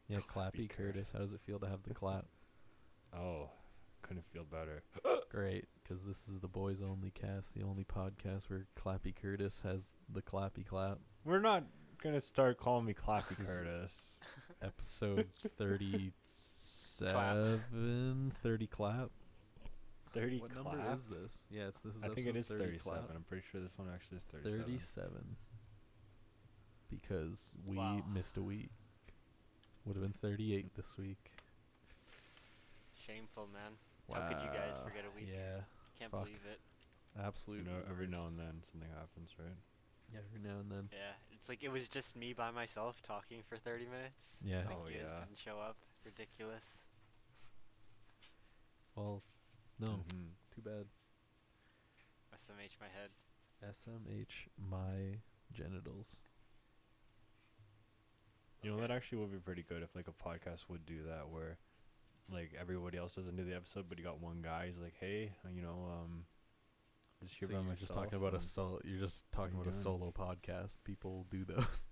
Yeah, Clappy Curtis. How does it feel to have the clap? Oh, couldn't feel better. Great, because this is the boys only cast, the only podcast where Clappy Curtis has the clappy clap. We're not gonna start calling me Clappy This is Curtis. Episode 37, 30 clap. 30 What clap? number is this? Yeah, this is I think it episode is 30 37. clap. I'm pretty sure this one actually is 37. 37. Because we Wow. missed a week. Would have been 38 this week. Shameful, man. Wow. How could you guys forget a week? Yeah, Can't fuck. believe it. absolutely. Every now and then something happens, right? Yeah, every now and then. Yeah, it's like it was just me by myself talking for 30 minutes. Yeah. It's like Oh, you guys yeah. didn't show up. Ridiculous. Well, no. Mhm. Too bad. SMH my head. SMH my genitals. You know, Okay. that actually would be pretty good if like a podcast would do that, where like everybody else doesn't do the episode, but you got one guy. He's like, "Hey, just here So by you're myself." just talking about a and- solo. You're just talking you about a doing? solo podcast. People do those.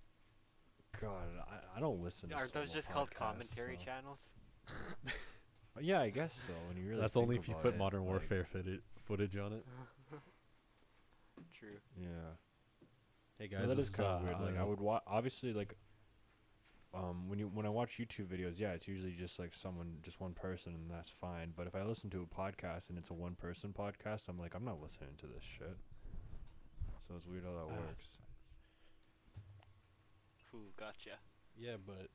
God, I don't listen. to Aren't those solo just called podcasts, commentary so- channels? Yeah, I guess so. When you really That's think only if you about put it, Modern like, Warfare footage on it. True. Yeah. Hey Yeah, guys, that this is kind of weird. Like I uh, would obviously like when I watch YouTube videos, yeah, it's usually just like just one person, and that's fine. But if I listen to a podcast and it's a one person podcast, I'm like, I'm not listening to this shit. So it's weird how that works. Who gotcha? Yeah, but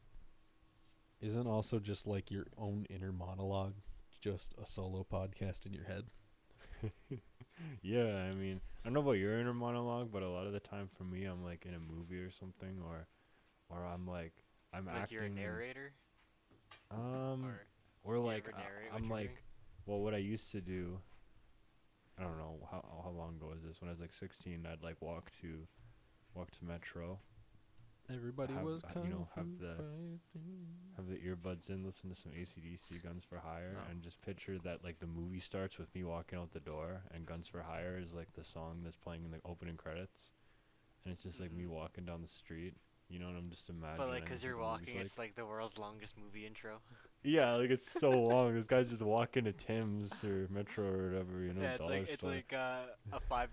isn't also just like your own inner monologue just a solo podcast in your head? Yeah, I mean, I don't know about your inner monologue, but a lot of the time for me, I'm like in a movie or something, or I'm like I'm Like acting. you're a narrator? Or do you like ever narrate what I'm you're like, doing? well, what I used to do. I don't know how long ago was this? When I was like 16, I'd like walk to Metro, Everybody Have- was you kung know, have fu the- fighting. have the earbuds in, listen to some AC/DC, Guns for Hire, Oh. and just picture that like the movie starts with me walking out the door, and Guns for Hire is like the song that's playing in the opening credits, and it's just like me Mhm. walking down the street, you know, and I'm just imagining. But like, cause you're what the movie's walking, it's like the world's longest movie intro. yeah, like it's so long. This guy's just walking to Tim's or Metro or whatever, you know, Yeah, it's dollar like store.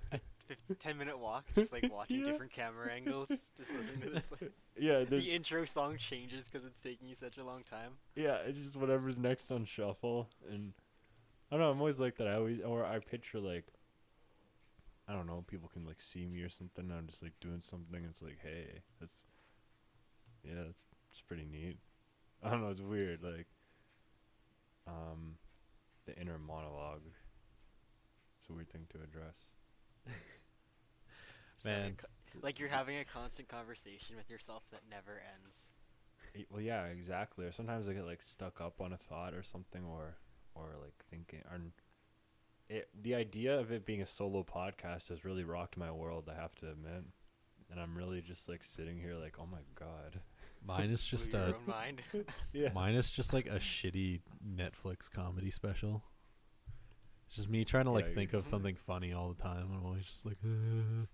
a 10-minute walk, just like watching Yeah. different camera angles, just listening to this. Like, Yeah, the intro song changes because it's taking you such a long time. yeah, it's just whatever's next on shuffle, and I don't know. I'm always like that. I picture like, I don't know, people can like see me or something. And I'm just like doing something. It's like, hey, it's pretty neat. I don't know. It's weird. Like, the inner monologue. It's a weird thing to address. Just having Man. like you're having a constant conversation with yourself that never ends. Well, yeah, exactly. Or sometimes I get like stuck up on a thought or something, or like thinking. The idea of it being a solo podcast has really rocked my world, I have to admit. And I'm really just like sitting here like, oh my god. Mine is just Blew your a own mind. Yeah. mine is just like a shitty Netflix comedy special. It's just me trying to like Yeah, think you're- of something funny all the time. I'm always just like, And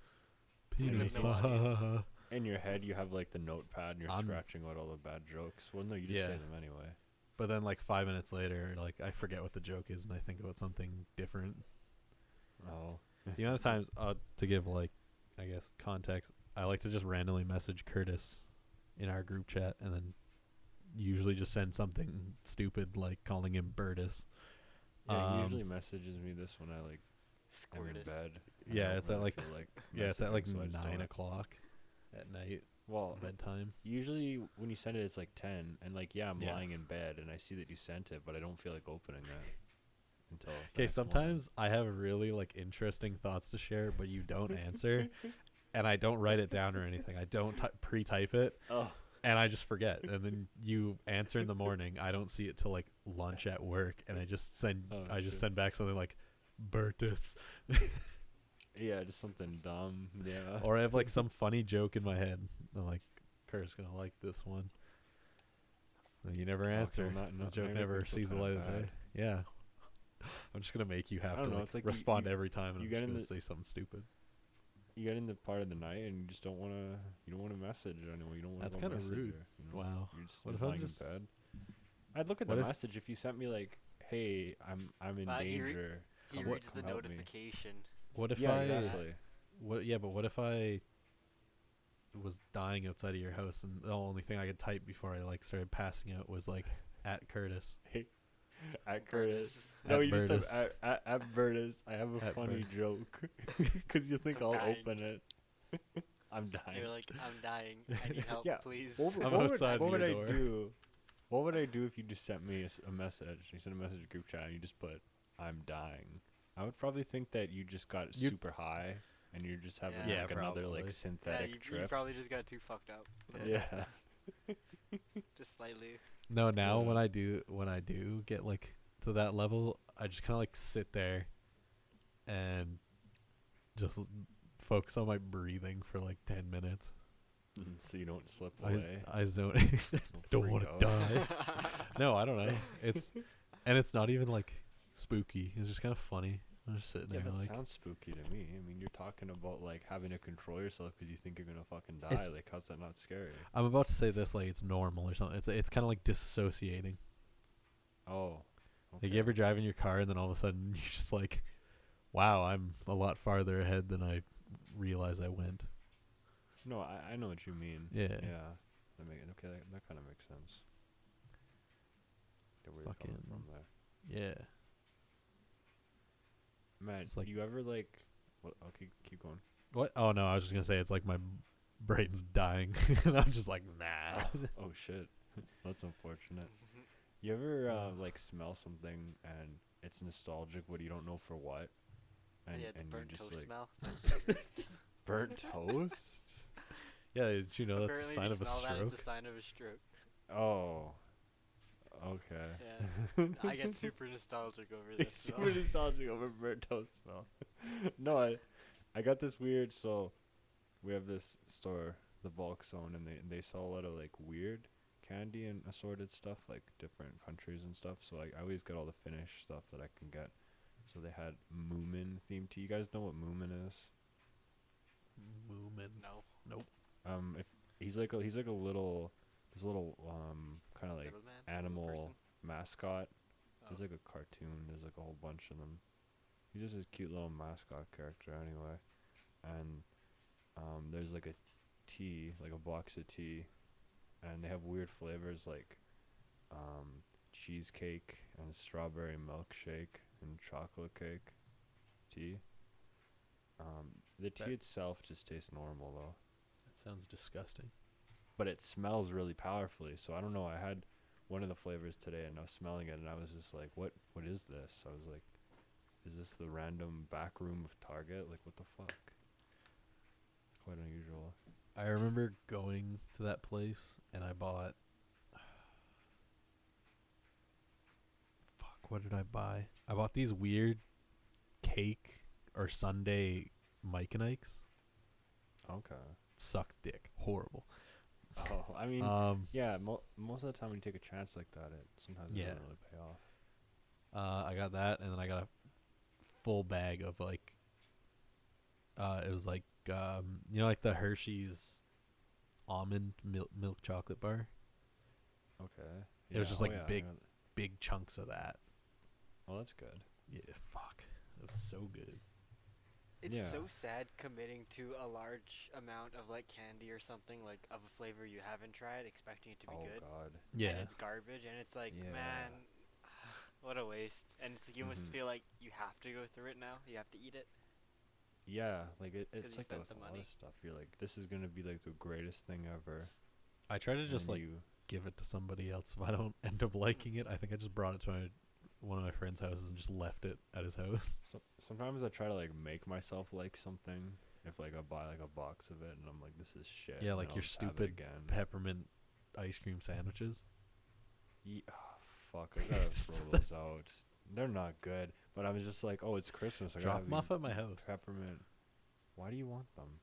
penis. no audience. In your head, you have like the notepad and you're I'm- scratching out all the bad jokes. Well, no, you just say Yeah. them anyway. But then like 5 minutes later, like I forget what the joke is and I think about something different. Oh. The amount of times, to give like, I guess context, I like to just randomly message Curtis in our group chat and then usually just send something stupid like calling him Bertus. Yeah, he usually messages me this when I like am in Squirtus. bed. I Yeah, don't it's at really like feel like yeah, it's at like messaging, so I just don't 9 like- o'clock at night, Well, bedtime. usually when you send it, it's like 10, and like I'm Yeah. lying in bed and I see that you sent it, but I don't feel like opening it until. the Okay, next morning. sometimes I have really like interesting thoughts to share, but you don't answer, and I don't write it down or anything. I don't pre-type it, Oh. and I just forget. And then you answer in the morning. I don't see it till like lunch at work, and I just send Oh, I just shit. send back something like Bertus, Yeah, just something dumb. Yeah. or I have like some funny joke in my head. I'm like, Kurt's gonna like this one. And you never Okay, answer. not- The not- joke made me never feel sees the kinda light of day. bad. Yeah. I'm just gonna make you I have don't to know, like, it's like respond you- every time, and you I'm get just in gonna the- say something stupid. you get in the part of the night and you just don't want to. You don't want to message anyone. You don't want to. That's kind kinda of rude. Wow. You're just What if I'm lying just- in bed. I'd look at What the if- message if you sent me like, "Hey, I'm in He re- danger." He come- reads the come help me." notification. What if Yeah, I? exactly. What? Yeah, but what if I was dying outside of your house and the only thing I could type before I like started passing out was like at Curtis. At Curtis. Burtis. No, At you just Burtis. have at Burtis. I have a At funny joke. Because you think I'm I'll dying. open it. I'm dying. You're like, I'm dying. I need help, Yeah. please. I'm outside what would your I door. do? What would I do if you just sent me a message? You sent a message to group chat and you just put, "I'm dying." I would probably think that you just got You'd- super high and you're just having Yeah. like Yeah, another probably. like Yeah, synthetic you trip. probably just got too fucked up. Yeah. Just slightly. No, now Yeah. when I do get like to that level, I just kind of like sit there and just focus on my breathing for like 10 minutes. So you don't slip away. I don't Don't want freak to out. die. No, I don't know. It's not even like spooky. It's just kind of funny. I'm just sitting Yeah, there that like sounds spooky to me. I mean, you're talking about like having to control yourself because you think you're gonna fucking die. It's- Like, how's that not scary? I'm about to say this like it's normal or something. It's kind of like disassociating. Oh, Like you ever drive in your car and then all of a sudden you're just like, wow, I'm a lot farther ahead than I realized I went. No, I know what you mean. Yeah. Yeah. That kind of makes sense. Get where you're coming Fucking- from there. Yeah. Man, It's like- you ever like? What? Okay, keep going. What? Oh no, I was just gonna say it's like my brain's dying, and I'm just like, nah. Oh shit, that's unfortunate. You ever like smell something and it's nostalgic, but you don't know for what? And Yeah, the and burnt you're just toast like smell. burnt toast. Yeah, did you know that's a Apparently sign if you of a smell that, stroke? it's a sign of a stroke. Oh, okay. Yeah. I get super nostalgic over this. Super nostalgic over burnt toast smell. No, I got this weird. So we have this store, the Bulk Zone, and they sell a lot of like weird candy and assorted stuff, like different countries and stuff. So like I always get all the Finnish stuff that I can get. So they had Moomin themed tea. You guys know what Moomin is? Moomin. No. If he's like a little kind of like Middleman? Little animal person? mascot. Oh. There's like a cartoon. There's like a whole bunch of them. He's just a cute little mascot character anyway. And there's like a tea, like a box of tea, and they have weird flavors like cheesecake and strawberry milkshake and chocolate cake tea. The tea That- itself just tastes normal though, That sounds disgusting. but it smells really powerfully. So I don't know. I had one of the flavors today, and I was smelling it, and I was just like, "What is this?" I was like, "Is this the random back room of Target? Like, what the fuck?" Quite unusual. I remember going to that place and I bought. Fuck, what did I buy? I bought these weird cake or sundae Mike and Ike's. Okay. Sucked dick. Horrible. Oh, I mean, Um, yeah. Most of the time when you take a chance like that, it sometimes it Yeah. doesn't really pay off. I got that, and then I got a full bag of like. It was like like the Hershey's almond milk chocolate bar. Okay. It was just oh like yeah, big- yeah. Big chunks of that. Oh, that's good. Yeah, fuck. It was so good. It's Yeah. so sad committing to a large amount of like candy or something like of a flavor you haven't tried, expecting it to be Oh good. God. And Yeah. it's garbage, and it's like, Yeah. man, what a waste. And it's like you almost Mhm. feel like you have to go through it now. You have to eat it. Yeah, like 'Cause it's you like that spent with the a lot money. of stuff. You're like, this is gonna be like the greatest thing ever. I try to and just then like you, give it to somebody else if I don't end up liking it. I think I just brought it to one of my friend's houses and just left it at his house. sometimes I try to like make myself like something. If like I buy like a box of it and I'm like, this is shit. Yeah, and like then your I'll just have it stupid again. Peppermint ice cream sandwiches. Fuck, I gotta throw those out. They're not good. But I was just like, oh, it's Christmas. I gotta Drop have them off these at my house. peppermint. Why do you want them?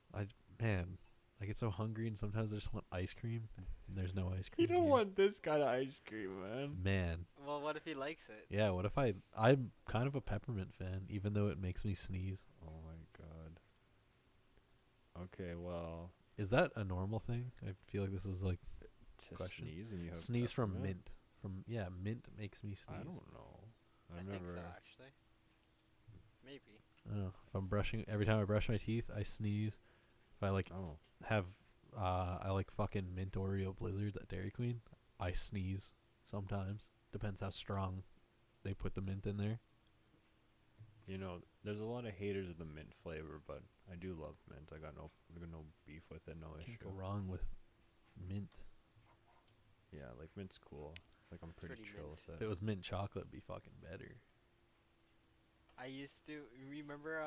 Man, I get so hungry and sometimes I just want ice cream and there's no ice cream. You don't here. want this kind of ice cream, man. Man, Well, what if he likes it? yeah. What if I'm kind of a peppermint fan, even though it makes me sneeze. Oh my god. Okay, well, Is that a normal thing? I feel like this is like to Question. sneeze and you have sneeze from peppermint? mint. Mint makes me sneeze. I don't know. I I've think never. so, actually. Maybe. I don't know. If I'm brushing, every time I brush my teeth, I sneeze. If I like Oh, have, I like fucking mint Oreo blizzards at Dairy Queen, I sneeze sometimes. Depends how strong they put the mint in there. you know, there's a lot of haters of the mint flavor, but I do love mint. I got no beef with it, no issue. Can't go wrong with mint. Yeah, like mint's cool. Like I'm pretty pretty chill mint. with If it was mint chocolate, it'd be fucking better. I used to remember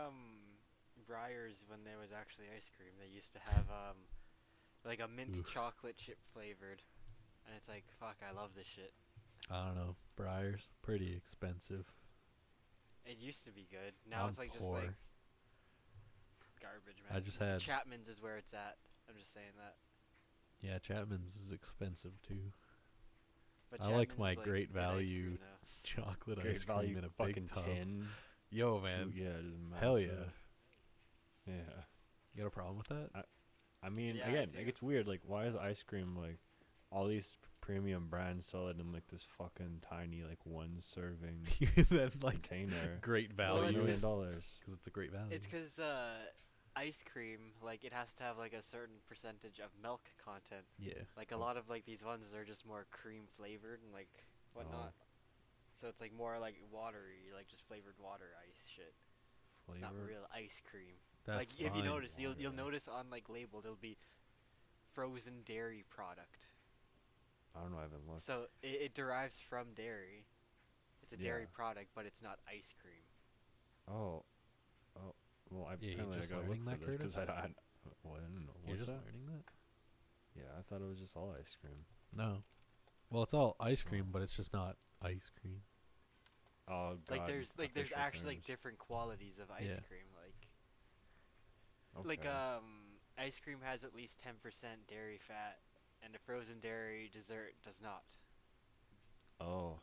Breyers when there was actually ice cream. They used to have like a mint Oof. chocolate chip flavored, and it's like fuck, I love this shit. I don't know. Breyers, pretty expensive. It used to be good. Now I'm it's like poor. just like garbage, man. I just had- Chapman's is where it's at. I'm just saying that. Yeah, Chapman's is expensive too. But I like Chapman's my is, Great good ice Value cream, though. Chocolate Great ice cream value in a fucking big tub. tin. Yo, man. Yeah, it is Hell yeah. massive. Yeah. You got a problem with that? I mean, Yeah, I again, do. like it's weird. Like, why is ice cream like all these premium brands sell it in like this fucking tiny like one serving Then like container? great Well, value. it's $1 million. Because it's a great value. It's because ice cream, like, it has to have like a certain percentage of milk content. Yeah. Like a lot of like these ones are just more cream flavored and like whatnot. So it's like more like watery, like just flavored water ice shit. It's not Flavor. real ice cream. That's like if you fine. notice, you'll water. notice on like labeled it'll be frozen dairy product. I don't know. I haven't looked. So it derives from dairy. It's a dairy Yeah. product, but it's not ice cream. Oh. Well, I Yeah, you apparently I just gotta look learning for that, this because I Curtis? don't. Well, I don't know. You're What's just that? learning that? Yeah, I thought it was just all ice cream. No. Well, it's all ice cream, but it's just not ice cream. Oh God. Like there's official actually like terms. different qualities of ice Yeah. cream. Okay. Like ice cream has at least 10% dairy fat, and a frozen dairy dessert does not. Oh.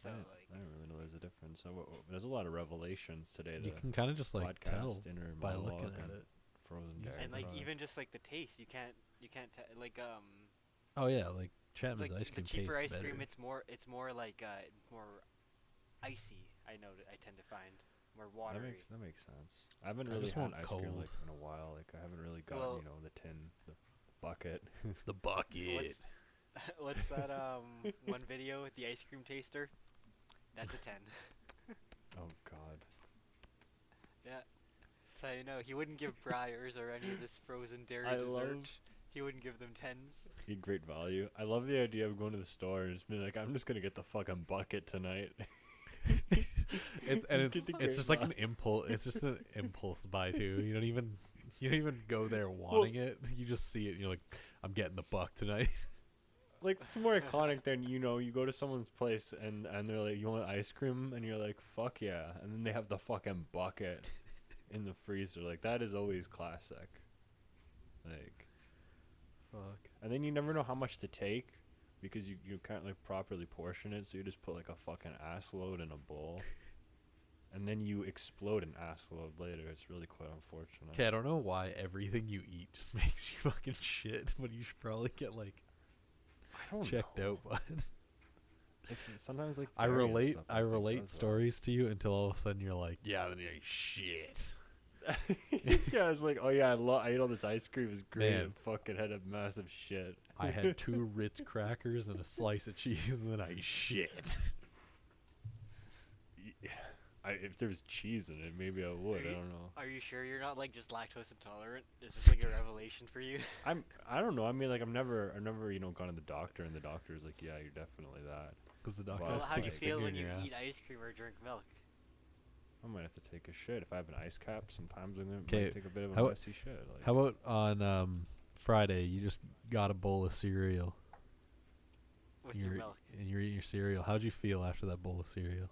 So I didn't really know there's a difference. There's a lot of revelations today. You The can kind of just like tell podcast inner by monologue looking at and it. Frozen Yeah. dairy. and like product. even just like the taste, you can't like Oh yeah, like Chapman's like ice the cream cheaper tastes ice better. cream, it's more like more icy. I tend to find more watery. That makes sense. I haven't I really just had want ice cream cold. like in a while. Like I haven't really got Well- the tin, the bucket. The bucket. What's that one video with the ice cream taster? That's a 10. Oh God. Yeah. That's how you know. He wouldn't give Breyers or any of this frozen dairy I dessert. love- He wouldn't give them 10s. He had great value. I love the idea of going to the store and just being like, I'm just gonna get the fucking bucket tonight. It's Get the it's just great like an impulse. It's just an impulse buy too. You don't even go there wanting it. You just see it and you're like, I'm getting the buck tonight. Like it's more iconic than you go to someone's place and they're like, you want ice cream, and you're like, fuck yeah, and then they have the fucking bucket in the freezer. Like that is always classic. Like, Fuck. and then you never know how much to take because you can't like properly portion it, so you just put like a fucking ass load in a bowl, and then you explode an ass load later. It's really quite unfortunate. Okay, I don't know why everything you eat just makes you fucking shit, but you should probably get like I don't checked know. out. But It's sometimes like I dairy and relate. stuff, I think, relate does that. stories to you until all of a sudden you're like, yeah, then you're like, shit. Yeah, I was like, oh yeah, I ate all this ice cream. It was great. Man. And fucking had a massive shit. I had 2 Ritz crackers and a slice of cheese, and then I shit. If there was cheese in it, maybe I would. I don't know. Are you sure you're not like just lactose intolerant? Is this like a revelation for you? I don't know. I mean, like I've never gone to the doctor and the doctor's like, yeah, you're definitely that. Because the doctor Well, Well, has how to do you stick his feel finger when in you your ass. eat ice cream or drink milk? I might have to take a shit if I have an ice cap. Sometimes I'm gonna 'Kay, might take a bit of how- a messy shit. Like, How about on Friday, you just got a bowl of cereal. With your You're- milk. And you're eating your cereal. How'd you feel after that bowl of cereal?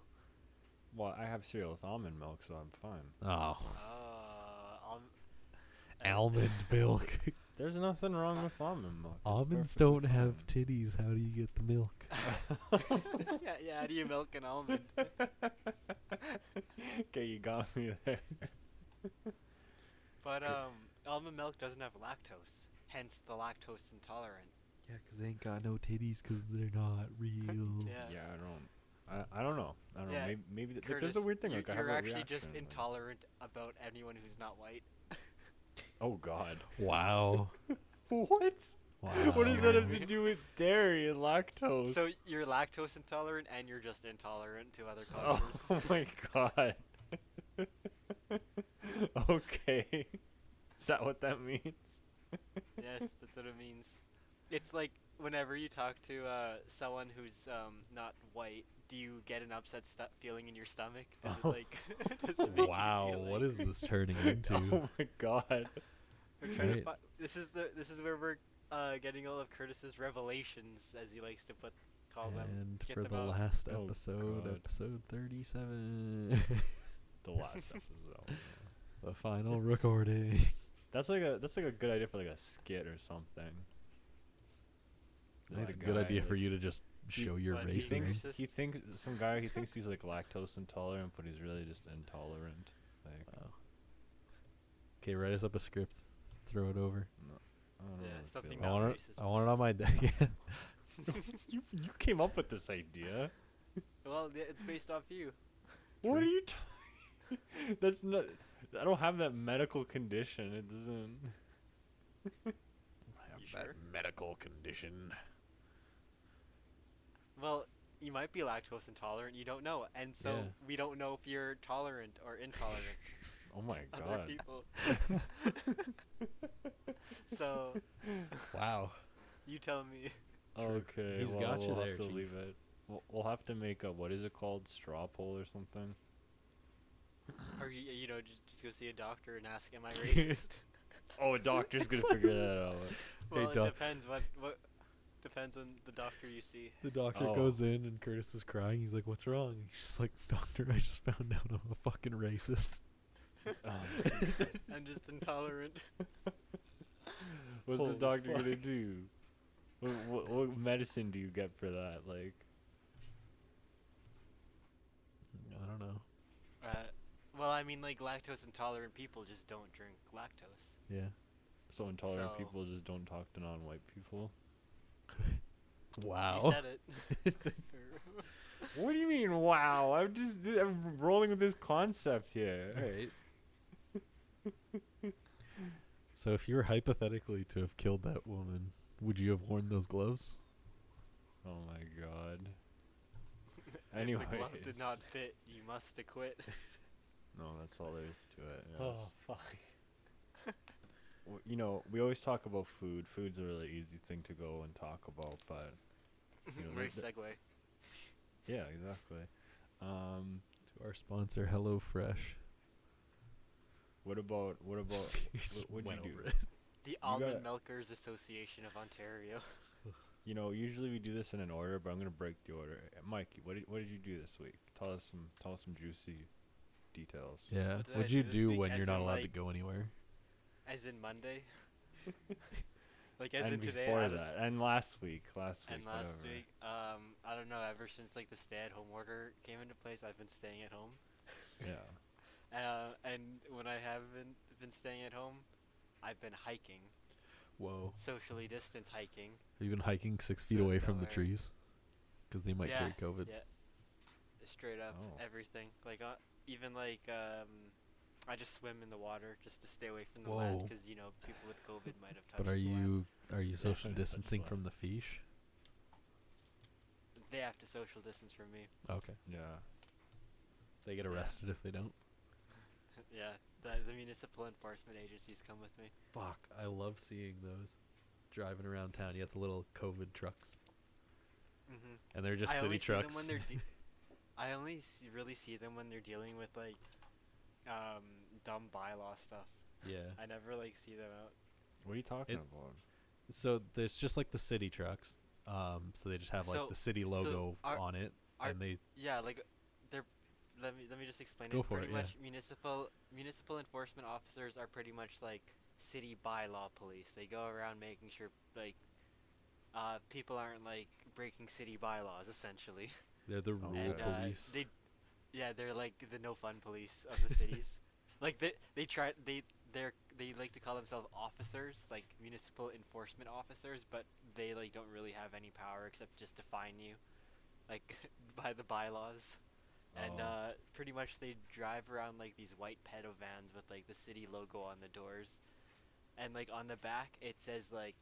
well, I have cereal with almond milk, so I'm fine. Oh, Almond. almond milk. There's nothing wrong with almond milk. It's Almonds perfectly don't have fine. titties. How do you get the milk? yeah, how do you milk an almond? Okay, you got me there. But almond milk doesn't have lactose, hence the lactose intolerant. Yeah, 'cause they ain't got no titties 'cause they're not real. Yeah. Yeah, I don't know. I don't know. Yeah, Maybe like, Curtis, there's a weird thing. Like I have you're a actually just reaction, like- intolerant about anyone who's not white. Oh God. Wow. What? Wow. What does that have to do with dairy and lactose? So you're lactose intolerant and you're just intolerant to other Oh, cultures. my God. Okay. Is that what that means? Yes, that's what it means. It's like whenever you talk to someone who's not white, do you get an upset feeling in your stomach? Does it like? Does it make Wow, you feel what like- is this turning into? Oh my God. We're trying to Right. this is where we're getting all of Curtis's revelations, as he likes to call them. And Get for them the out. last Oh, episode, God. episode 37, The last episode. Yeah. the final recording. That's like a good idea for like a skit or something. I think it's a Like good guy, idea for like, you to just show your what, he thinks- racism. racist. He thinks some guy. He thinks he's like lactose intolerant, but he's really just intolerant. Like, Wow. Okay, write us up a script. Throw it over. I don't know. Yeah, how to something feel not I want it. racist, I want it on my deck. You came up with this idea. Well, it's based off you. What are you talking? That's not. I don't have that medical condition. It doesn't. I have that sure? medical condition. Well, you might be lactose intolerant. You don't know, and so Yeah. we don't know if you're tolerant or intolerant. Oh my Other God. people. So Wow. you tell me. Okay. He's well, got you we'll there, have to Chief. leave it. We'll have to make a, what is it called, straw poll or something. Or you know, just go see a doctor and ask, "Am I racist?" Oh, a doctor's gonna figure that out. Well, it doc- depends. What depends on the doctor you see. The doctor Oh. goes in and Curtis is crying. He's like, "What's wrong?" He's just like, "Doctor, I just found out I'm a fucking racist." I'm just intolerant. What's Holy the doctor gonna fuck. do? What medicine do you get for that? Like, I don't know. Well, I mean, like lactose intolerant people just don't drink lactose. Yeah. so intolerant So- people just don't talk to non-white people. Wow. You said it. What do you mean? Wow! I'm rolling with this concept here. Alright. So if you were hypothetically to have killed that woman, would you have worn those gloves? Oh my God. If the glove Anyways. did not fit, you must acquit. No, that's all there is to it. Yes. fuck. You know, we always talk about food. Food's a really easy thing to go and talk about, but You know, Nice the- segue. yeah, exactly. To our sponsor, HelloFresh. What about what'd you Went do? over it. The gotta- Almond Milkers Association of Ontario. You know, usually we do this in an order, but I'm gonna break the order. Mikey, what did you do this week? Tell us some juicy details. Yeah. What did I What'd do you this do week? when As you're not in, allowed to like- go anywhere? As in Monday. Like as and in today. before I don't- that, and last week, And last whatever. week, I don't know. Ever since like the stay-at-home order came into place, I've been staying at home. Yeah. And when I haven't been staying at home, I've been hiking, Whoa. socially distanced hiking. Have you been hiking 6 feet So away from the nowhere. trees? Because they might Yeah, carry COVID. Yeah, straight up, Oh. everything. Like even like I just swim in the water just to stay away from the land Whoa. because you know people with COVID might have touched. But are the land. you social Touch distancing land. from the fish? They have to social distance from me. Okay. Yeah. They get Yeah. arrested if they don't. Yeah, the municipal enforcement agencies come with me. Fuck, I love seeing those driving around town. You have the little COVID trucks, Mm-hmm. and they're just I city only trucks. See them when they're I only really see them when they're dealing with like dumb bylaw stuff. Yeah. I never like see them out. What are you talking It- about? So there's just like the city trucks. So they just have like So- the city logo are- on it, are- and they Yeah, like they're. Let me just explain Go it. for Pretty it, yeah. much municipal enforcement officers are pretty much like city bylaw police. They go around making sure like people aren't like breaking city bylaws essentially. they're the Oh, rule And police. they're like the no fun police of the cities. Like they they like to call themselves officers, like municipal enforcement officers, but they like don't really have any power except just to fine you, like by the bylaws. And Oh. pretty much they drive around like these white pedo vans with like the city logo on the doors, and like on the back it says like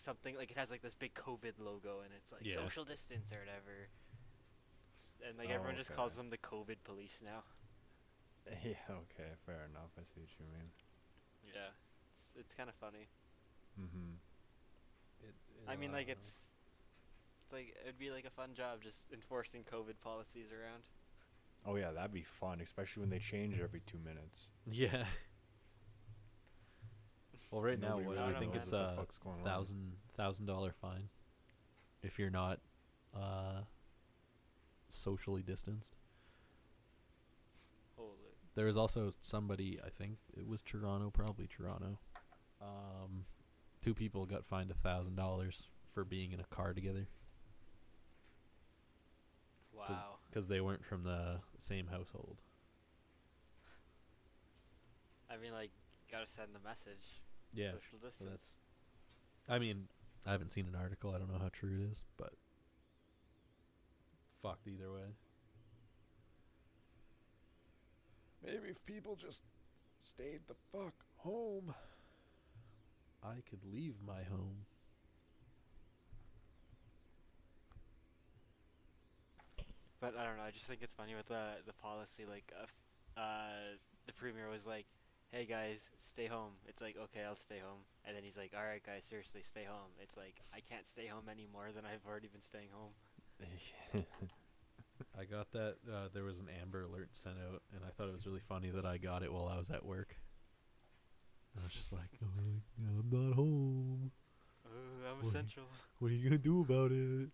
something like it has like this big COVID logo, and it's like Yeah. social distance or whatever. And like Oh, everyone just calls okay. them the COVID police now. Yeah, okay, fair enough. I see what you mean. Yeah, it's kind of funny. Mm-hmm. It, I mean, like it's like it'd be like a fun job just enforcing COVID policies around. Oh yeah, that'd be fun, especially when they change it every 2 minutes. yeah. Well, right now, Nobody what I I don't think know, it's man. what the a fuck's going on. $1,000 fine if you're not uh socially distanced. Holy. There was also somebody, I think it was Toronto, probably Toronto. Two people got fined $1,000 for being in a car together Wow. because they weren't from the same household. I mean, like, gotta send the message. Yeah, Social so distance. that's. I mean, I haven't seen an article. I don't know how true it is, but fucked either way. Maybe if people just stayed the fuck home, I could leave my home. But I don't know. I just think it's funny with the policy. Like, the premier was like, "Hey guys, stay home." It's like, "Okay, I'll stay home." And then he's like, "All right, guys, seriously, stay home." It's like I can't stay home any more than I've already been staying home. I got that. There was an Amber Alert sent out, and I thought it was really funny that I got it while I was at work. I was just like, oh, I'm not home. I'm What? essential. What are you gonna do about it?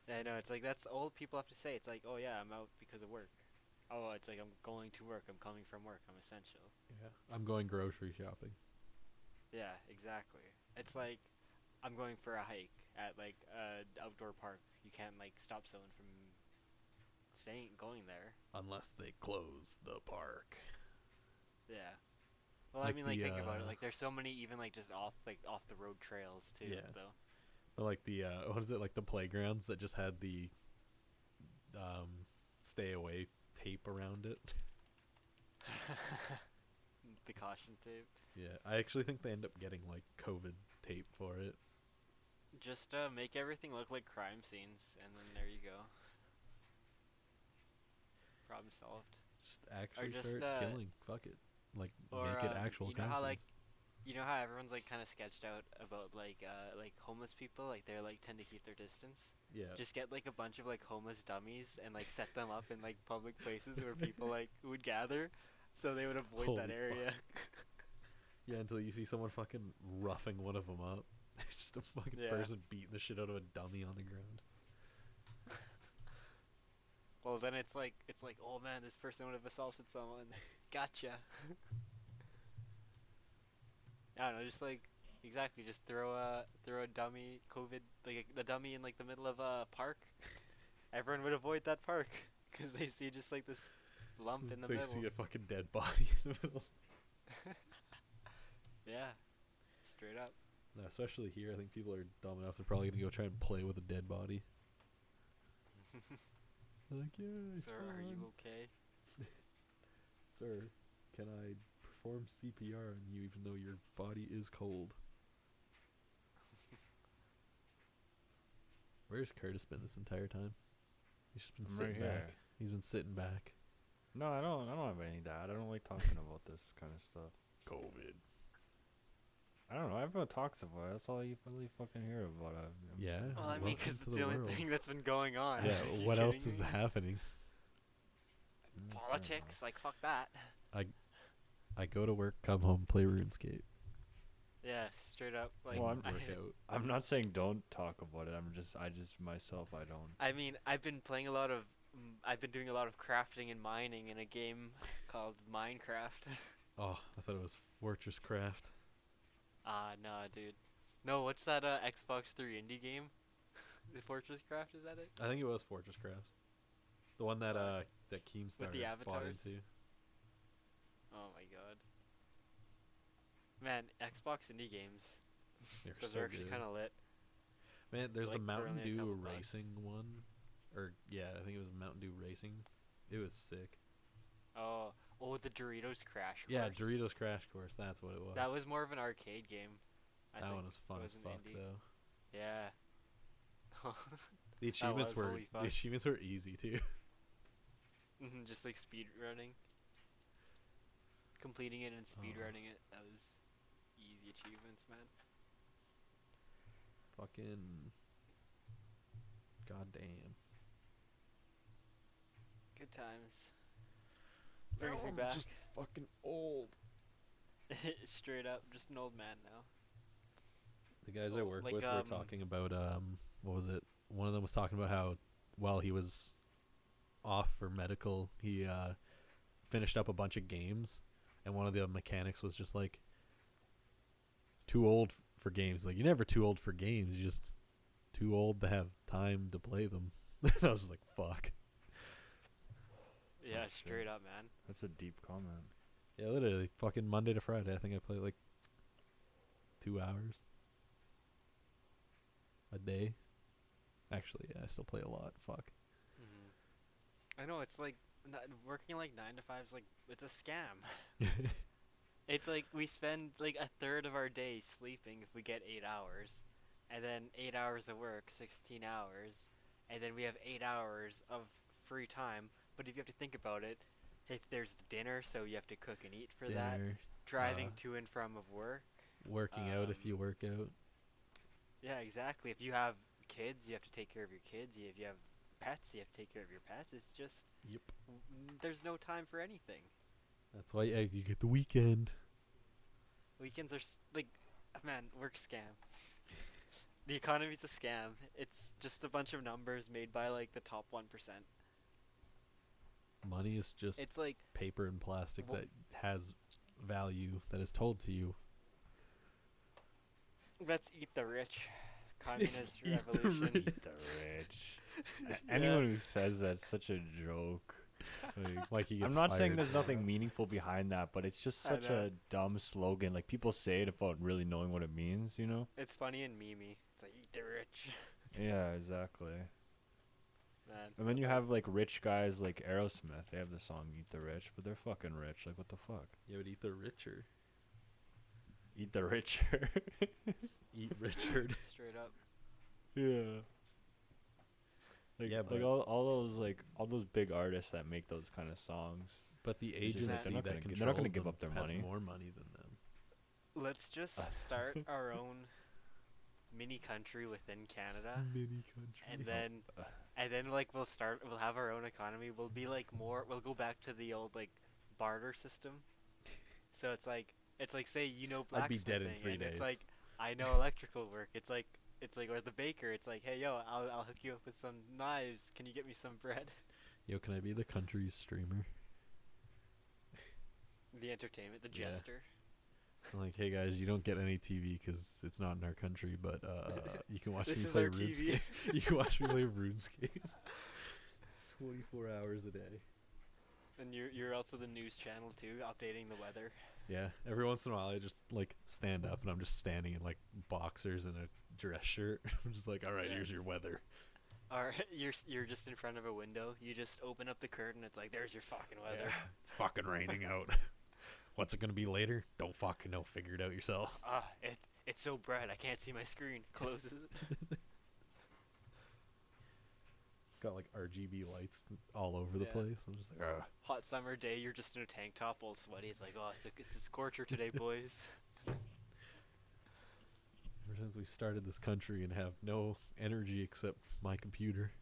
Yeah, I know. It's like that's all people have to say. It's like, "Oh yeah, I'm out because of work." Oh, it's like I'm going to work. I'm coming from work. I'm essential. Yeah, I'm going grocery shopping. Yeah, exactly. It's like I'm going for a hike at like outdoor park. You can't like stop someone from going there. Unless they close the park. Yeah. Well, I Like mean, like the, think about it. Like there's so many even like just off the road trails too. Yeah. Though. But like the what is it, like the playgrounds that just had the stay away tape around it. The caution tape. Yeah, I actually think they end up getting like COVID tape for it. Just make everything look like crime scenes, and then there you go. Problem solved. Just actually just, start killing. Fuck it. Like Or make it actual you know crime how scenes. like you know how everyone's like kind of sketched out about like homeless people, like they're like tend to keep their distance. Yeah. Just get like a bunch of like homeless dummies and like set them up in like public places where people like would gather, so they would avoid Holy that area. Yeah, until you see someone fucking roughing one of them up. Just a fucking Yeah. person beating the shit out of a dummy on the ground. Well, then it's like, oh man, this person would have assaulted someone. Gotcha. I don't know, just like exactly, just throw a dummy COVID like the dummy in like the middle of a park. Everyone would avoid that park because they see just like this lump in the They middle. see a fucking dead body in the middle. Yeah, straight up. No, especially here, I think people are dumb enough. They're probably gonna go try and play with a dead body. Like, yeah, Sir, are you okay? Sir, can I perform CPR on you even though your body is cold? Where's Curtis been this entire time? He's just been I'm sitting right back. here. He's been sitting back. No, I don't have any of that. I don't like talking about this kind of stuff. COVID. I don't know. Everyone talks about it. That's all you really fucking hear about it. Yeah. Well, I mean, because welcome it's to the the only world. thing that's been going on. Yeah, Are you what else kidding is me? happening? Politics, like fuck that. I go to work, come home, play RuneScape. Yeah, straight up. Like, Well, Work out. I'm not saying don't talk about it. I just myself, I don't. I mean, I've been doing a lot of crafting and mining in a game called Minecraft. Oh, I thought it was Fortress Craft. Nah, dude. No, what's that Xbox 3 indie game? The Fortress Craft, is that it? I think it was Fortress Craft. The one that that Keemstar With the bought avatars? into. Oh my god. Man, Xbox indie games. They're Those so are actually good. kind of lit. Man, there's the Like, for Mountain only a Dew couple bucks. Racing one, or yeah, I think it was Mountain Dew Racing. It was sick. Oh, the Doritos Crash Course. Yeah, Doritos Crash Course. That's what it was. That was more of an arcade game. I that think. one was fun It as wasn't fuck indie. though. Yeah. The achievements was were holy fuck. easy too. Just like speed running. Completing it and speed running it. That was easy achievements, man. Fucking goddamn. Good times. Brings me I'm back. just fucking old. Straight up, just an old man now. The guys I work Like, with were talking about what was it? One of them was talking about how while he was off for medical, he finished up a bunch of games, and one of the mechanics was just like too old for games. Like, you're never too old for games, you're just too old to have time to play them. And I was just like, fuck. Yeah, Oh, shit. straight up, man. That's a deep comment. Yeah, literally fucking Monday to Friday. I think I play like 2 hours a day. Actually, yeah, I still play a lot. Fuck. I know, it's like working like 9 to 5 is like, it's a scam. It's like we spend like a third of our day sleeping if we get 8 hours, and then 8 hours of work, 16 hours, and then we have 8 hours of free time. But if you have to think about it, if there's dinner, so you have to cook and eat for that, Dinner, driving to and from of work. working out if you work out. Yeah, exactly. If you have kids, you have to take care of your kids. If you have pets, you have to take care of your pets. It's just Yep. there's no time for anything. That's why you get the weekend. Weekends are like, man, work scam. The economy's a scam. It's just a bunch of numbers made by like the top 1%. Money is just It's like paper and plastic Wha- that has value that is told to you. let's eat the rich. Communist Eat the revolution. rich. The rich. Anyone who says that's such a joke. Like he gets I'm not saying fired there's for nothing that. meaningful behind that, but it's just I such know. a dumb slogan. Like, people say it without really knowing what it means, you know? It's funny and memey. It's like, eat the rich. Yeah, exactly. Man. And then you have like rich guys like Aerosmith. They have the song "Eat the Rich," but they're fucking rich. Like, what the fuck? You would eat the richer. Eat the richer. Eat Richard. Straight up. Yeah. Like, Yeah, like but- all those big artists that make those kind of songs. But the It's just agency like that they're not gonna controls give them up their has money. more money than them. Let's just start our own mini country within Canada. Mini country. And then like we'll have our own economy. We'll be like we'll go back to the old like barter system. So it's like say you know I'd be blacksmithing, dead in 3 and days. it's like I know electrical work. It's like or the baker. It's like, hey yo, I'll hook you up with some knives. Can you get me some bread? Yo, can I be the country's streamer? The entertainment, the Yeah. jester. I'm like, hey guys, you don't get any TV because it's not in our country, but you can watch This me is play our TV. RuneScape. You can watch me play RuneScape. 24 hours a day. And you're also the news channel too, updating the weather. Yeah, every once in a while I just like stand up and I'm just standing in like boxers and a dress shirt. I'm just like, all right, Yeah. here's your weather. Or you're just in front of a window. You just open up the curtain. It's like, there's your fucking weather. Yeah, it's fucking raining out. What's it gonna be later? Don't fucking know. Figure it out yourself. It's so bright I can't see my screen. Closes it. Got like RGB lights all over the Yeah. place. I'm just like, ugh. Hot summer day, you're just in a tank top, all sweaty. It's like, oh, it's a scorcher today, boys. Ever since we started this country and have no energy except my computer.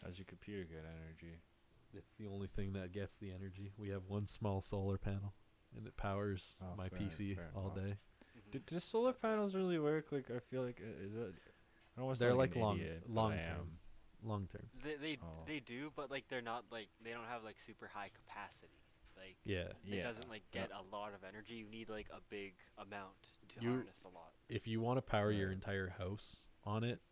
How's your computer get energy? It's the only thing that gets the energy. We have one small solar panel, and it powers Oh, my fair, PC fair all enough. day. Do solar panels really work? Like, I feel like is it? I don't want to They're sound like an long, idiot, but long I term, am. long term. Oh. They do, but like they're not like they don't have like super high capacity. Like Yeah. it Yeah. doesn't like get a lot of energy. You need like a big amount to You- harness a lot. If you want to power your Right. entire house on it,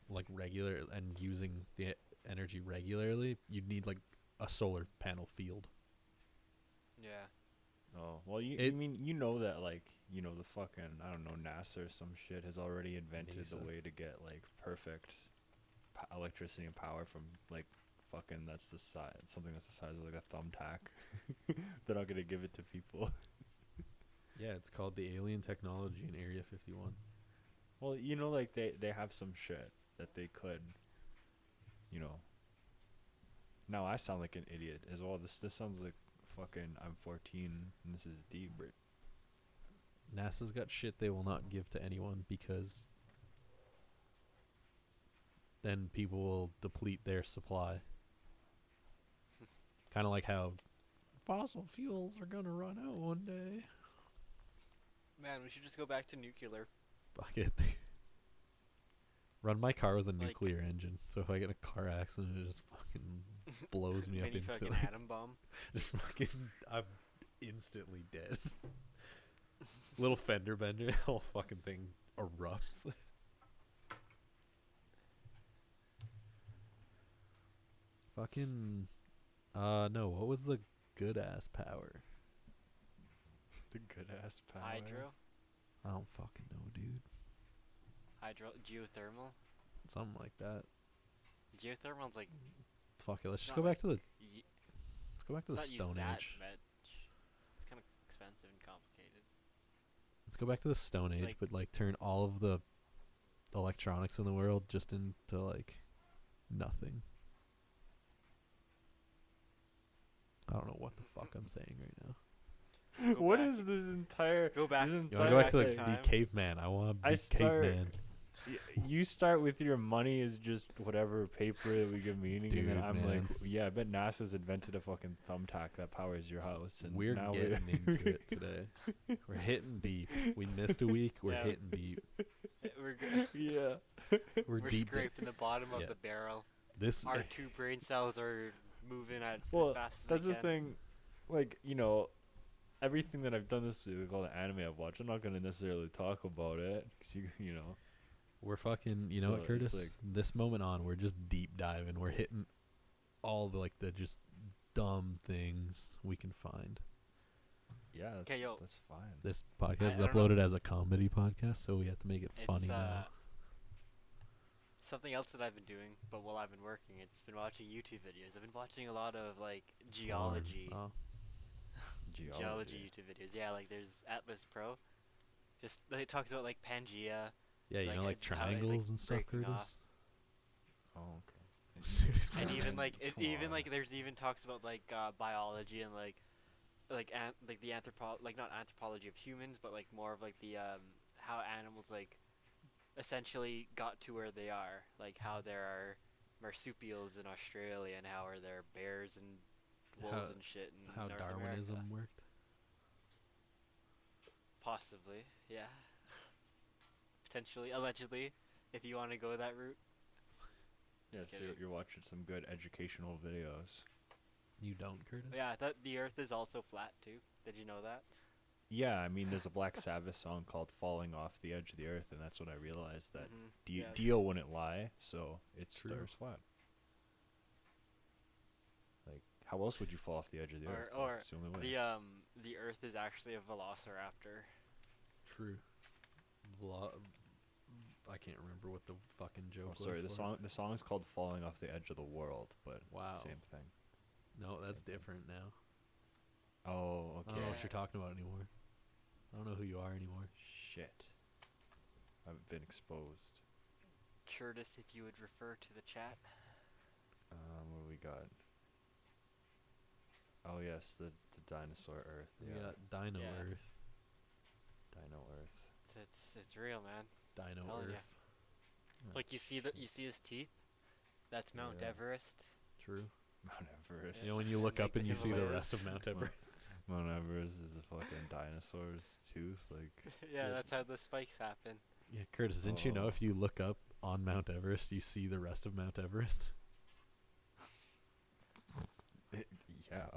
like regular and using the energy regularly, you'd need like a solar panel field. Yeah. Oh, well, you It- mean you know that, like, you know, the fucking, I don't know, NASA or some shit has already invented the NASA. way to get like perfect electricity and power from like fucking that's the size something that's the size of like a thumbtack. They're not gonna give it to people. Yeah, it's called the alien technology in Area 51. Well, you know, like they have some shit that they could, you know. Now I sound like an idiot as well. This sounds like fucking I'm 14 and this is deep. NASA's got shit they will not give to anyone because then people will deplete their supply. Kind of like how fossil fuels are gonna run out one day. Man, we should just go back to nuclear. Fuck it. Run my car with a Like- nuclear engine, so if I get in a car accident, it just fucking blows me up Mini fucking instantly. atom bomb. Just fucking, I'm instantly dead. Little fender bender, the whole fucking thing erupts. Fucking, no, what was the good ass power? The good ass power. Hydro. I don't fucking know, dude. Geothermal. Something like that. Geothermal's like Fuck it, let's just Not go back like to the, y- let's go back to the it's not Stone used that Age. much. It's kind of expensive and complicated. Let's go back to the Stone Age, Like- but like turn all of the electronics in the world just into like nothing. I don't know what the fuck I'm saying right now. Go What back- is this entire? Go back. This You want entire to go back to Back the in thing? be time. caveman? I want to I be start- caveman. You start with your money is just whatever paper that we give meaning, and then Dude, I'm man. like, yeah, I bet NASA's invented a fucking thumbtack that powers your house, and We're now getting into it today. We're hitting deep. We missed a week. We're Yeah. hitting deep. We're yeah. We're we're deep. scraping the bottom of Yeah. the barrel. This Our two brain cells are moving at Well, as fast as that's they the can. thing. Like, you know, everything that I've done this week, all the anime I've watched, I'm not gonna necessarily talk about it, 'cause you know. we're fucking. You know So what, it's Curtis? like- This moment on, we're just deep diving. We're hitting all the like the just dumb things we can find. Yeah, that's, 'Kay, yo. that's fine. This podcast is I don't know. uploaded as a comedy podcast, so we have to make it It's funny now. something else that I've been doing, but while I've been working, it's been watching YouTube videos. I've been watching a lot of like geology, Oh, geology YouTube videos. Yeah, like there's Atlas Pro. Just like, it talks about like Pangea. yeah, you like, know, like how it, like, triangles and stuff, breaking Curtis. Oh, okay. And even like Come on. there's even talks about like biology and like the not anthropology of humans, but like more of like the how animals like essentially got to where they are, like how there are marsupials in Australia and how are there bears and wolves How- and shit in How North Darwinism America. worked. Possibly, yeah. Potentially, allegedly, if you want to go that route. Yeah, Just so kidding. you're watching some good educational videos. You don't, Curtis? Yeah, that the Earth is also flat too. Did you know that? Yeah, I mean, there's a Black Sabbath song called "Falling Off the Edge of the Earth," and that's when I realized that Mhm, yeah. Dio wouldn't lie, so it's True. the Earth's flat. Like, how else would you fall off the edge of the Or- Earth? or It's the only way. The Earth is actually a velociraptor. True. I can't remember what the fucking joke Oh, was. sorry, the for it. song is called "Falling Off the Edge of the World," but Wow. same thing. No, that's different now. Oh, I okay. don't know Yeah. what you're talking about anymore. I don't know who you are anymore. Shit, I've been exposed. Curtis, if you would refer to the chat. What do we got? Oh yes, the dinosaur Earth. We Yeah, got Dino Yeah. Earth. Dino Earth. It's real, man. Dino Telling ya. Earth. Like you see his teeth. That's Mount Yeah. Everest. True. Mount Everest. You know, when you look Like up the and you see the Himalayas. rest of Mount Everest. Mount Everest is a fucking dinosaur's tooth. Like, Yeah, that's how the spikes happen. Yeah, Curtis, didn't you know Oh. if you look up on Mount Everest, you see the rest of Mount Everest? yeah.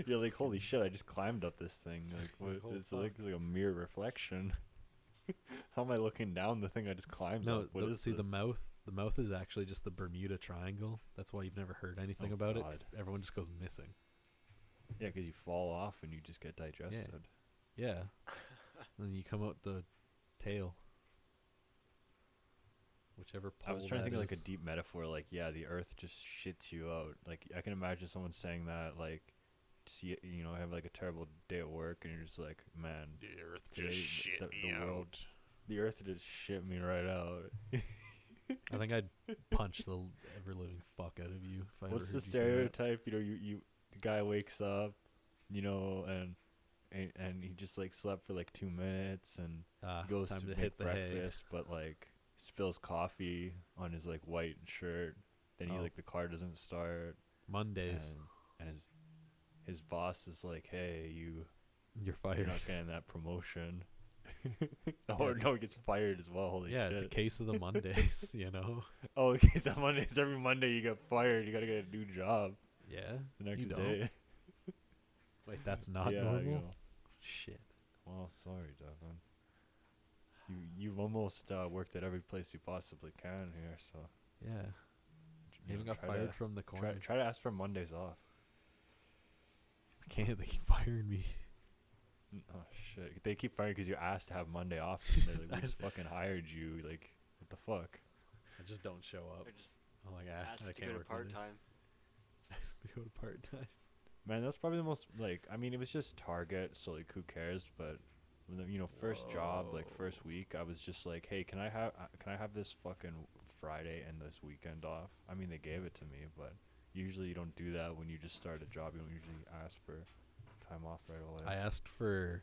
You're like, holy shit! I just climbed up this thing. Like, what? Oh, It's like a mere reflection. How am I looking down the thing I just climbed No, up? What is see this? the mouth. The mouth is actually just the Bermuda Triangle. That's why you've never heard anything Oh, about it. God. 'Cause everyone just goes missing. Yeah, because you fall off and you just get digested. Yeah. Then you come out the tail. Whichever pole I was trying to that think of like a is. deep metaphor, like yeah, the earth just shits you out. Like I can imagine someone saying that, like, see, you know, have like a terrible day at work, and you're just like, man, The earth today just shit me world, out. the earth just shit me right out. I think I'd punch the ever living fuck out of you if I What's ever the heard you say that. stereotype? You know, the guy wakes up, you know, and he just like slept for like 2 minutes and goes Time to to make hit the hay. breakfast, but like spills coffee on his like white shirt. Then he Oh. like the car doesn't start, Mondays. and his boss is like, "Hey, You're you're fired. not getting that promotion." Yeah, Oh it's- no, he gets fired as well. Holy Yeah, shit! it's a case of the Mondays, you know? Oh, okay, so Mondays, every Monday you get fired. You gotta get a new job Yeah. the next You don't. day. Wait, that's not Yeah, normal? you know. Shit. Well, sorry, Devin. You've almost worked at every place you possibly can here, so Yeah. you Even know, got fired from the corner. try to ask for Mondays off. I can't. They keep firing me. Oh shit! They keep firing because you asked to have Monday off. And they're like, we just fucking hired you. Like, what the fuck? I just don't show up. Or just I'm like, ask I to can't go to work Mondays. part-time. Ask to go to part time. Man, that's probably the most like. I mean, it was just Target, so like, who cares? But when the, you know, first job, like first week, I was just like, hey, can I have this fucking Friday and this weekend off? I mean, they gave it to me, but usually you don't do that when you just start a job. You don't usually ask for time off right away. I asked for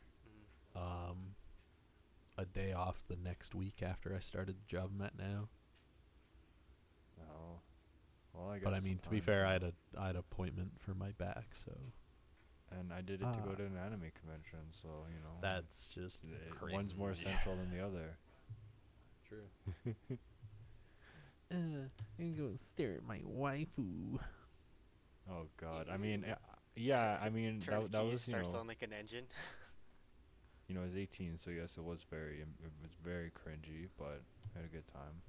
Mm. a day off the next week after I started the job I'm at now. Oh, well, I guess. But I mean, to be fair, I had an appointment for my back, so and I did it to go to an anime convention, so you know. that's just One's more cringe. essential than the other. True. I'm gonna go stare at my waifu. Oh God, I mean, yeah, I mean Turn the that keys, was, you starts know, sounding like an engine. I was 18, so yes, it was very cringy, but I had a good time.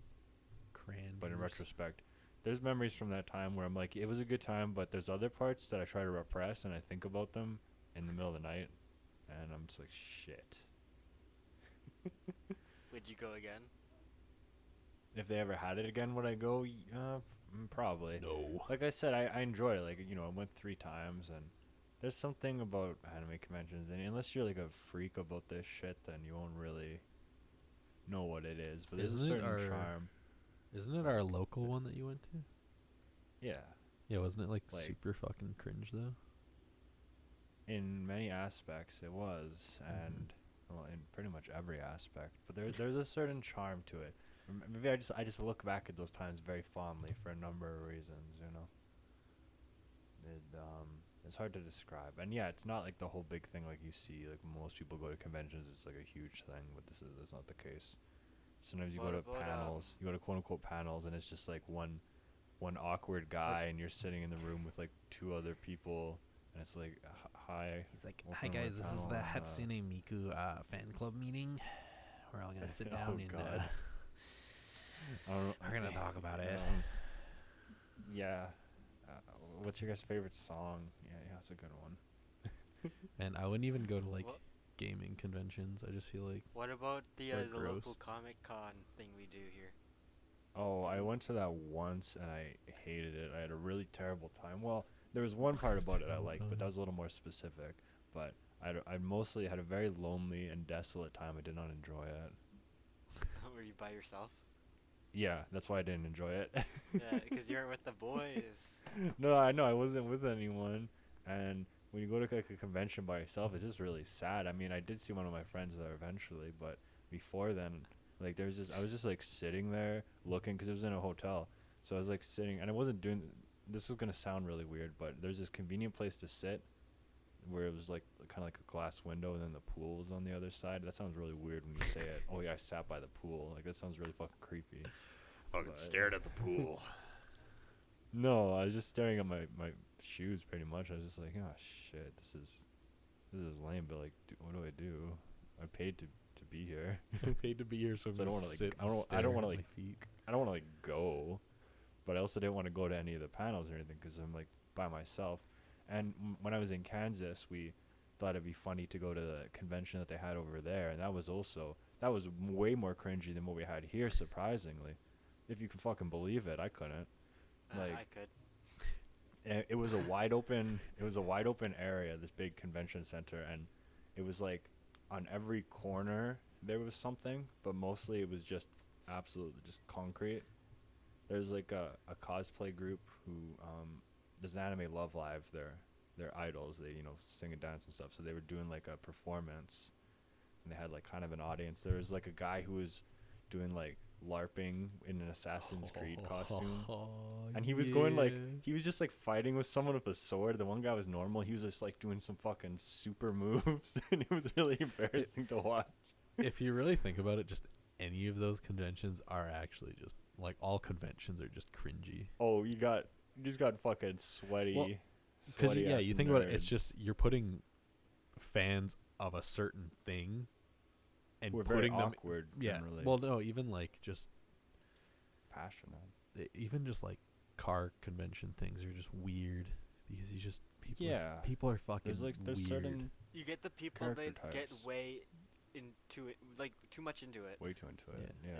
But in retrospect, there's memories from that time where I'm like, it was a good time, but there's other parts that I try to repress and I think about them in the middle of the night, and I'm just like, shit. Would you go again? If they ever had it again, would I go? Probably. No. Like I said, I enjoyed it. Like, you know, I went 3 times, and there's something about anime conventions, and unless you're like a freak about this shit, then you won't really know what it is. But there's a Isn't it certain charm. Isn't it our local one that you went to? Yeah. Yeah, wasn't it like Like- super fucking cringe though? In many aspects, it was, and well, in pretty much every aspect. But there's a certain charm to it. Maybe I just look back at those times very fondly for a number of reasons. You know. It's hard to describe, and yeah, it's not like the whole big thing like you see. Like most people go to conventions, it's like a huge thing, but that's not the case. Sometimes you What go to about, panels, you go to quote unquote panels, and it's just like one awkward guy, and you're sitting in the room with like 2 other people, and it's like, hi. He's like, Welcome "Hi to my guys, this is panel, the Hatsune Miku fan club meeting. We're all gonna sit down and God. we're gonna talk about it." Yeah. What's your guys' favorite song? Yeah, that's a good one. And I wouldn't even go to like What- gaming conventions. I just feel like What about the They're the gross. local Comic Con thing we do here? Oh, I went to that once and I hated it. I had a really terrible time. Well, there was one part about it I Terrible liked, but time. that was a little more specific. But I mostly had a very lonely and desolate time. I did not enjoy it. Were you by yourself? Yeah, that's why I didn't enjoy it. Yeah, because you weren't with the boys. No, I know I wasn't with anyone, and when you go to like a convention by yourself, it's just really sad. I mean, I did see one of my friends there eventually, but before then, like I was just like sitting there looking because it was in a hotel, so I was like sitting, and I wasn't doing. This is gonna sound really weird, but there's this convenient place to sit, where it was like kind of like a glass window, and then the pool was on the other side. That sounds really weird when you say it. Oh yeah, I sat by the pool. Like that sounds really fucking creepy. fucking But- stared at the pool. No, I was just staring at my shoes pretty much. I was just like, oh shit, this is lame. But like, what do I do? I paid to be here. I paid to be here, so I'm So I don't gonna wanna, like, sit. I and don't stare wanna, at like, my feet. I don't want to like go, but I also didn't want to go to any of the panels or anything because I'm like by myself. And when I was in Kansas, we thought it'd be funny to go to the convention that they had over there, and that was way more cringy than what we had here, surprisingly. If you can fucking believe it, I couldn't. Like, I could. it was a wide open area, this big convention center, and it was like on every corner there was something, but mostly it was just absolutely just concrete. There's like a cosplay group who there's an anime Love Live, they're idols, they sing and dance and stuff, so they were doing like a performance and they had like kind of an audience. There was like a guy who was doing like LARPing in an Assassin's Creed costume. And he was going like, he was just like fighting with someone with a sword. The one guy was normal. He was just like doing some fucking super moves. And it was really embarrassing to watch. If you really think about it, just any of those conventions are actually just like, all conventions are just cringy. Oh, you just got fucking sweaty. Well, because you think about it, it's just you're putting fans of a certain thing and we're putting very them awkward yeah. generally. Well, no, even like just passionate. even just like car convention things are just weird because you just people are fucking there's weird. certain You get the people character that get types. way into it, like too much into it. way too into it. Yeah. Yeah.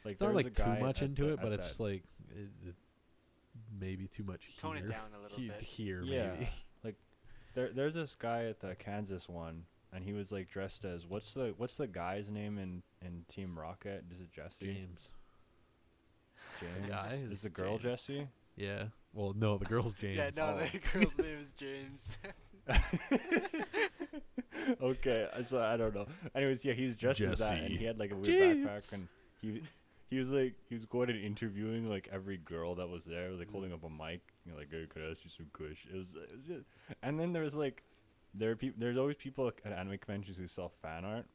Like It's not there was like a guy too much at into the- it, but at it's that- just like maybe too much here. Tone it down a little bit. Here, Yeah. maybe. Like there's this guy at the Kansas one, and he was like dressed as what's the guy's name in Team Rocket? Is it Jesse? James. James. Guy Is is the girl James. Jesse? Yeah. Well, no, the girl's James. Yeah, no, Oh. the girl's name is James. Okay, so I don't know. Anyways, yeah, he's dressed as that, and Jesse. he had like a weird James. backpack, and he was going and interviewing like every girl that was there, like holding up a mic, like, hey, could I ask you some kush? It was just, and then there's like, there's always people at anime conventions who sell fan art,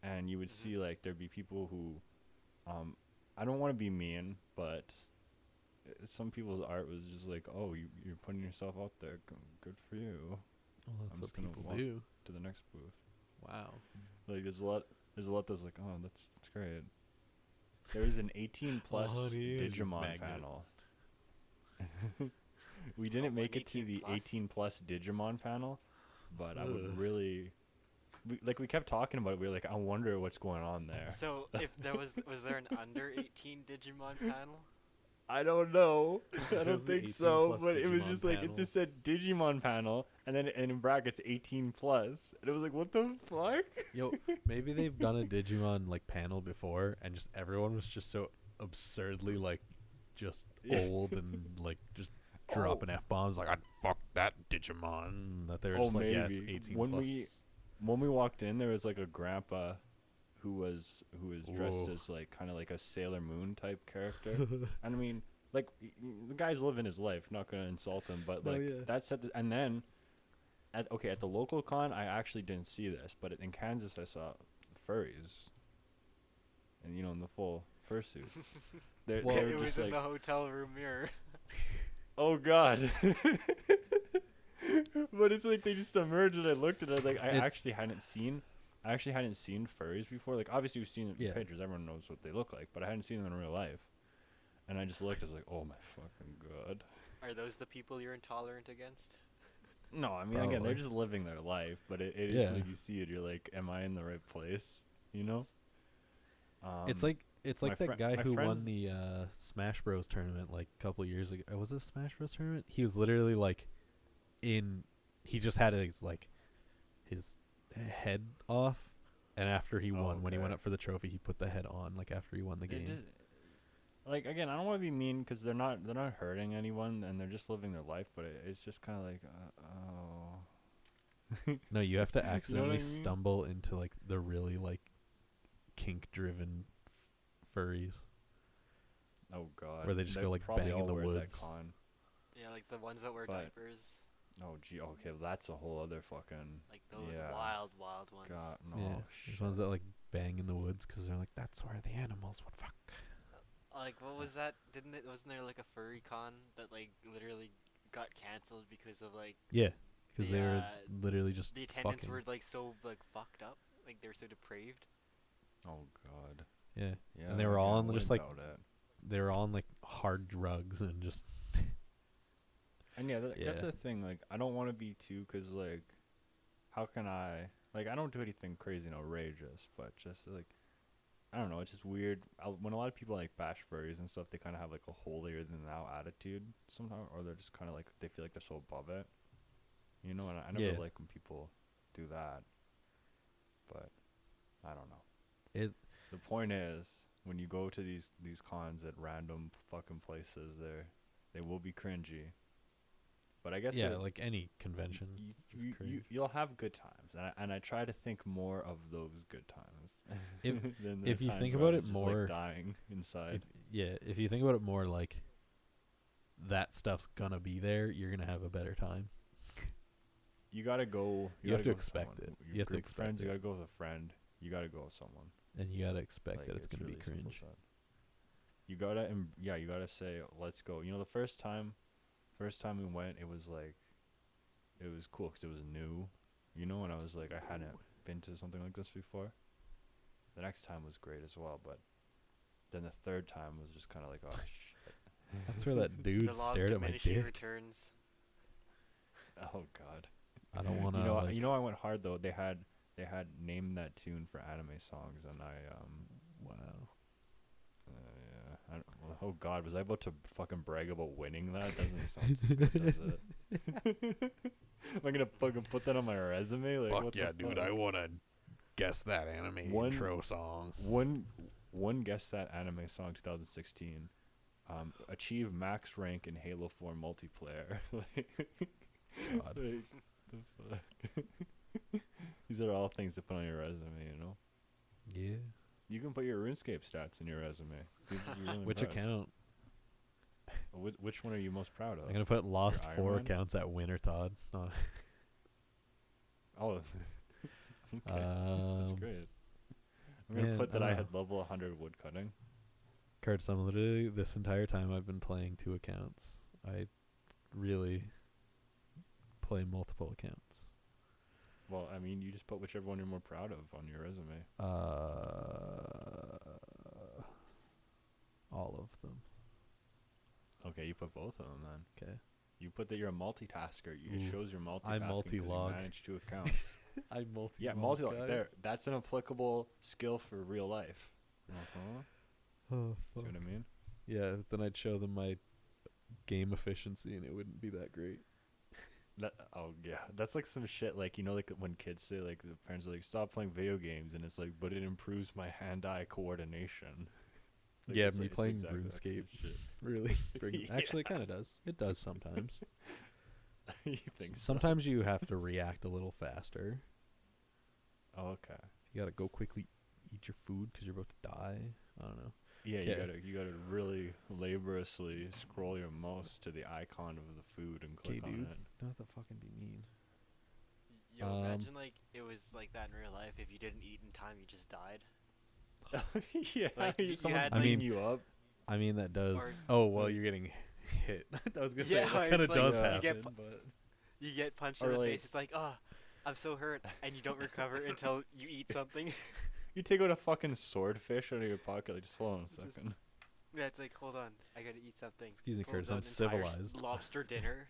and you would see like there'd be people who, I don't want to be mean, but some people's art was just like, oh, you're putting yourself out there, good for you. Well, that's I'm what just gonna people walk do. to the next booth. Wow. Like there's a lot that's like, oh, that's great. There was an 18 plus Honey is Digimon magnet. panel. We didn't make it to 18 the plus? 18 plus Digimon panel, but I would Ugh. really we kept talking about it. We were like, I wonder what's going on there. So if there was there an under 18 Digimon panel? I don't know. I It don't was the think 18 so, plus but it was Digimon just like, it panel. just said Digimon panel, and then in brackets 18 plus, and it was like, what the fuck? Yo, maybe they've done a Digimon like panel before, and just everyone was just so absurdly like, just old and like just dropping f-bombs like, I'd fuck that Digimon, that they were just like, yeah, it's 18 when plus. when we walked in, there was like a grandpa who was dressed Whoa. as like kind of like a Sailor Moon type character. And I mean, like the guy's living his life. Not gonna insult him, but No, like yeah. that's and then at the local con, I actually didn't see this, but in Kansas, I saw furries, and in the full fursuits. Well, they were It was just in like, the hotel room mirror. oh god. But it's like they just emerged, and I looked at it like I It's- actually hadn't seen furries before. Like obviously we've seen them in Yeah. pictures, everyone knows what they look like, but I hadn't seen them in real life. And I just looked, I was like, oh my fucking god. Are those the people you're intolerant against? No, I mean again, they're Probably. just living their life, but it is Yeah. like you see it, you're like, am I in the right place? It's like my that fri- guy my who won friends- the Smash Bros tournament like a couple years ago. Was it a Smash Bros tournament? He was literally like he just had his head off, and after he won, when he went okay. up for the trophy, he put the head on like after he won the it game. just- like again, I don't want to be mean because they're not hurting anyone and they're just living their life, but it's just kind of like, oh. No, you have to accidentally mean? stumble into like the really like kink-driven furries. Oh god. Where they just They go, like, probably bang in all the were at that woods. con. Yeah, like the ones that wear But- diapers. Oh gee, okay, well, that's a whole other fucking Like those yeah. wild ones. god. No, Yeah, there's ones that like bang in the woods because they're like, that's where the animals would fuck. Like what was that? Wasn't there like a furry con that like literally got canceled because of like Yeah, because they were The, literally just the attendants fucking. were like so like fucked up, like they were so depraved. Oh god. Yeah, Yeah. and they were okay, all I on just wouldn't like doubt it. they were all on like hard drugs and just And yeah, that's Yeah. the thing. Like, I don't want to be too, cause like, how can I? Like, I don't do anything crazy and outrageous, but just like, I don't know. It's just weird. When a lot of people like bash furries and stuff, they kind of have like a holier than thou attitude sometimes, or they're just kind of like they feel like they're so above it. You know, and I never Yeah. like when people do that. But I don't know. It The point is, when you go to these cons at random fucking places, they will be cringy. But I guess yeah, like any convention. is cringe. you'll have good times, and I try to think more of those good times. If- than the if you times think where I about was it just, more- like, dying inside. If you think about it more, like that stuff's gonna be there, you're gonna have a better time. You gotta go. You have gotta to go with expect someone. it. Your You have to group of expect friends. it. You gotta go with a friend. You gotta go with someone. And you gotta expect Like, that it's gonna really be simple cringe. said. You gotta, you gotta say, let's go. You know, the first time we went, it was like, it was cool because it was new. You know, and I was like, I hadn't been to something like this before. The next time was great as well, but then the third time was just kind of like, oh shit. That's where that The dude law of stared at my diminishing dick. returns. Oh god. I don't want to. You know, I went hard though. They had named that tune for anime songs, and Wow. yeah. Oh god, was I about to fucking brag about winning that? Doesn't sound so good, does it? Am I gonna fucking put that on my resume? Like, what the fuck? want to guess that anime One- intro song. One guess that anime song 2016. Achieve max rank in Halo 4 multiplayer. God. Like, the fuck? These are all things to put on your resume, you know. Yeah. You can put your RuneScape stats in your resume. You're really Which impressed. account? Which one are you most proud of? I'm gonna put lost Iron 4 Man? accounts at Winter Todd. No. Oh, okay. That's great. I'm gonna man, put that I I don't had level 100 woodcutting. Curtis, I'm literally this entire time I've been playing 2 accounts. I really play multiple accounts. Well, I mean, you just put whichever one you're more proud of on your resume. All of them. Okay, you put both of them then. Okay. You put that you're a multitasker. It Ooh, shows you're multitasking. I 'cause multi-log. You manage 2 accounts. I multi. Yeah, multi-log. There, that's an applicable skill for real life. Oh, See what I mean? yeah. Then I'd show them my game efficiency, and it wouldn't be that great. Yeah, that's like some shit. Like, you know, like when kids say, like, the parents are like, stop playing video games, and it's like, but it improves my hand-eye coordination. Like, Yeah, it's me like- it's playing exactly that kind of RuneScape. shit. Really? Yeah. Actually, it kind of does. It does sometimes. You think so? Sometimes you have to react a little faster. Oh, okay. You gotta go quickly eat your food because you're about to die. I don't know. Yeah, Okay. you gotta really laboriously scroll your mouse to the icon of the food and Okay, click on dude. it. Don't have to fucking be mean. Yo, Um, imagine like it was like that in real life. If you didn't eat in time, you just died. Yeah, Like, you someone's had, I beating mean, you up. I mean, that does. Or- Oh, well, you're getting hit. I was gonna say Yeah, that kind of it's like does you happen, get but You get punched Or in the like- face. It's like, oh, I'm so hurt, and you don't recover until you eat something. You take out a fucking swordfish out of your pocket. Like, just hold on a second. Yeah, it's like, hold on, I gotta eat something. Excuse me, Pulls Curtis, out I'm an entire civilized. Lobster dinner.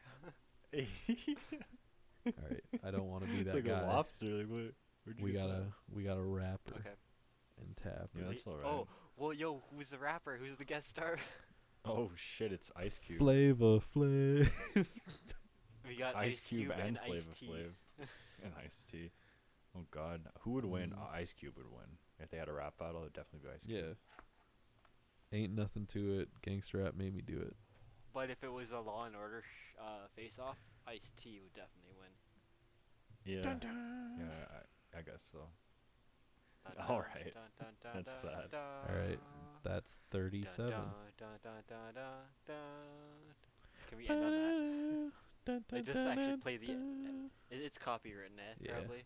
all right, I don't want to be It's that like guy. a lobster. Like, where'd you We get gotta that? wrap Okay. and tap. Yeah, that's alright. Oh, well, yo, who's the rapper? Who's the guest star? Oh shit! It's Ice Cube. Flavor Flav. We got Ice Cube and Ice Flavor T. Flav and Ice T. Oh god, who would win? Mm. Ice Cube would win if they had a rap battle. It'd definitely be Ice Cube. Yeah. Ain't nothing to it. Gangster rap made me do it. But if it was a Law and Order face-off, Ice T would definitely win. Yeah. Yeah, I guess so. Dun, All dun, right. dun, dun, dun, That's dun, that. dun. All right, that's 37. Dun, dun, dun, dun, dun, dun. Can we end on that? I just actually play the. It's copywritten, Yeah. probably.